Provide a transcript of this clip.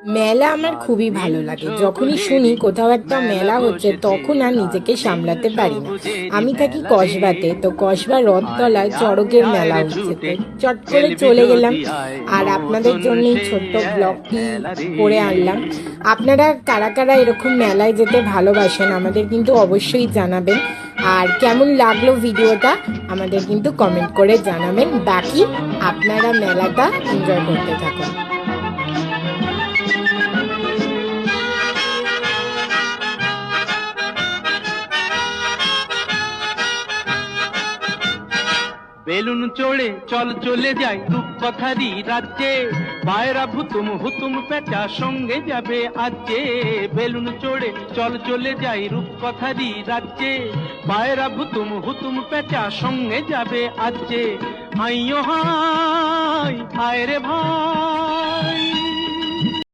মেলা আমার খুবই ভালো লাগে। যখনই শুনি কোথাও একটা মেলা হচ্ছে তখন আর নিজেকে সামলাতে পারি না। আমি থাকি কসবাতে, তো কসবা রথতলায় চড়কের মেলা হচ্ছে, তো চট করে চলে গেলাম আর আপনাদের জন্য এই ছোট্ট ব্লগটি করে আনলাম। আপনারা কারা কারা এরকম মেলায় যেতে ভালোবাসেন আমাদের কিন্তু অবশ্যই জানাবেন, আর কেমন লাগলো ভিডিওটা আমাদের কিন্তু কমেন্ট করে জানাবেন। বাকি আপনারা মেলাটা এনজয় করতে থাকুন। বেলুন চড়ে চল চলে যাই রূপকথারই রাজ্যে, পায়রা ভুতুম হুতুম পেঁচা সঙ্গে যাবে আজকে। বেলুন চড়ে চল চলে যাই রূপকথারই রাজ্যে, পায়রা ভুতুম হুতুম পেঁচা সঙ্গে যাবে আজকে। হাইও হাই হায় রে ভাই,